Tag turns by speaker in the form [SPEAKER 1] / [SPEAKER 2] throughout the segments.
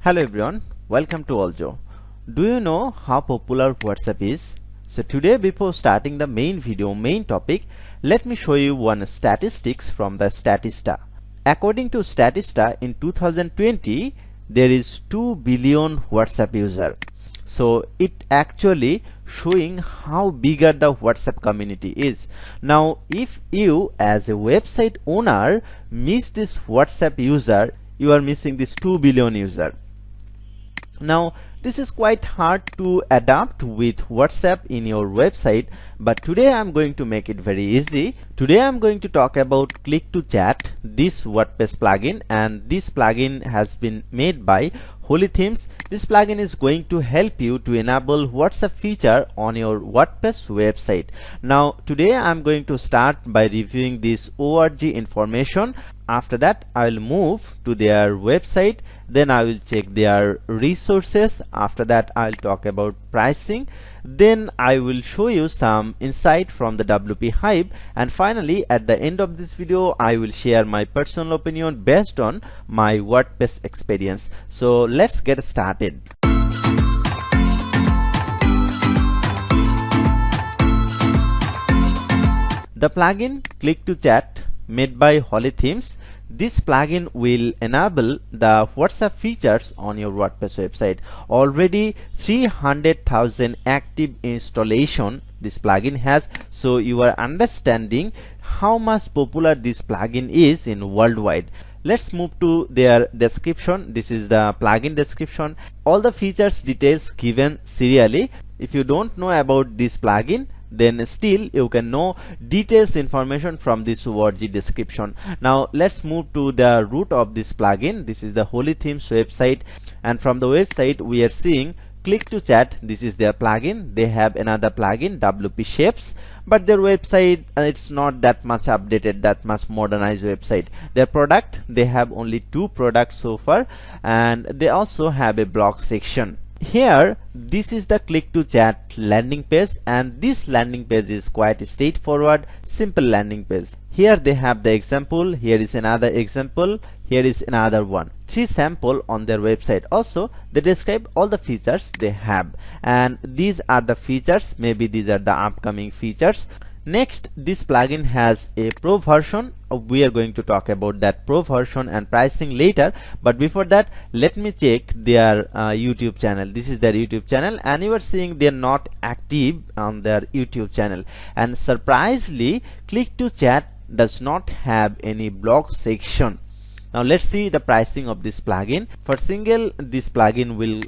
[SPEAKER 1] Hello everyone, welcome to ollzo. Do you know how popular WhatsApp is? So today, before starting the main topic, let me show you one statistics from the Statista. According to Statista, in 2020 there is 2 billion WhatsApp user. So it actually showing how bigger the WhatsApp community is. Now if you as a website owner miss this WhatsApp user, you are missing this 2 billion user. Now this is quite hard to adapt with WhatsApp in your website, but today I'm going to make it very easy. Today I'm going to talk about click to chat, this WordPress plugin, and this plugin has been made by Holy Themes. This plugin is going to help you to enable WhatsApp feature on your WordPress website. Now today I'm going to start by reviewing this org information. After that I will move to their website, then I will check their resources. After that I'll talk about pricing, then I will show you some insight from the WP Hive, and finally at the end of this video I will share my personal opinion based on my WordPress experience. So let's get started. The plugin Click to Chat made by Holy Themes. This plugin will enable the WhatsApp features on your WordPress website. Already 300,000 active installation this plugin has, so you are understanding how much popular this plugin is in worldwide. Let's move to their description. This is the plugin description. All the features details given serially. If you don't know about this plugin, then still you can know details information from this org description. Now let's move to the root of this plugin. This is the Holy Themes website, and from the website we are seeing Click to Chat. This is their plugin. They have another plugin WP Shapes, but their website it's not that much updated, that much modernized website. Their product, they have only 2 products so far, and they also have a blog section. Here this is the Click to Chat landing page, and this landing page is quite straightforward, simple landing page. Here they have the example, here is another example, here is another one. 3 sample on their website. Also they describe all the features they have, and these are the features, maybe these are the upcoming features. Next, this plugin has a pro version. We are going to talk about that pro version and pricing later, but before that let me check their YouTube channel. This is their YouTube channel, and you are seeing they are not active on their YouTube channel, and surprisingly Click to Chat does not have any blog section. Now let's see the pricing of this plugin. For single, this plugin will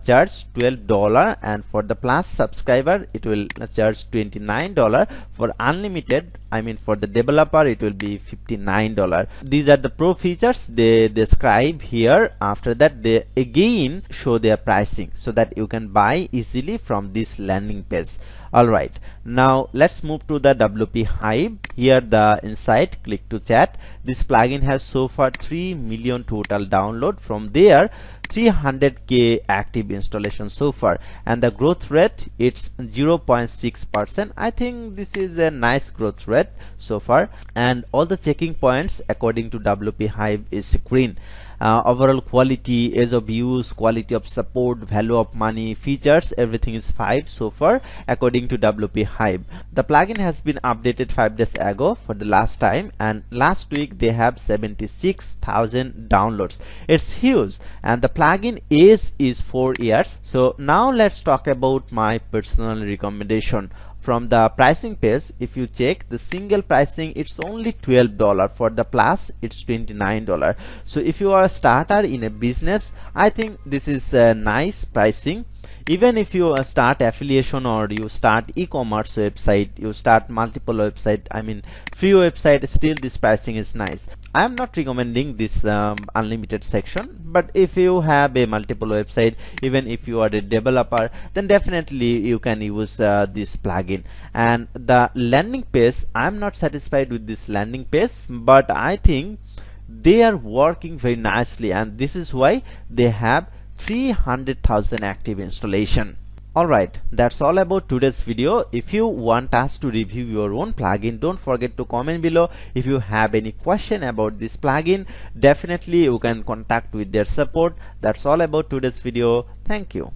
[SPEAKER 1] charge $12, and for the plus subscriber it will charge $29. For unlimited, I mean for the developer, it will be $59. These are the pro features they describe here. After that they again show their pricing so that you can buy easily from this landing page. Alright, now let's move to the WP Hive. Here the insight Click to Chat. This plugin has so far 3 million total download. From there 300k active installation so far, and the growth rate it's 0.6%. I think this is a nice growth rate so far, and all the checking points according to WP Hive is green. Overall quality, ease of use, quality of support, value of money, features, everything is 5 so far according to WP Hive. The plugin has been updated 5 days ago for the last time, and last week they have 76,000 downloads. It's huge, and the plugin age is 4 years. So now let's talk about my personal recommendation. From the pricing page, if you check the single pricing, it's only $12. For the plus, it's $29. So if you are a starter in a business, I think this is a nice pricing. Even if you start affiliation or you start e-commerce website, you start multiple website, I mean free website, still this pricing is nice. I am not recommending this unlimited section, but if you have a multiple website, even if you are a developer, then definitely you can use this plugin. And the landing page, I am not satisfied with this landing page, but I think they are working very nicely, and this is why they have 300,000 active installation. Alright, that's all about today's video. If you want us to review your own plugin, don't forget to comment below. If you have any question about this plugin, definitely you can contact with their support. That's all about today's video. Thank you.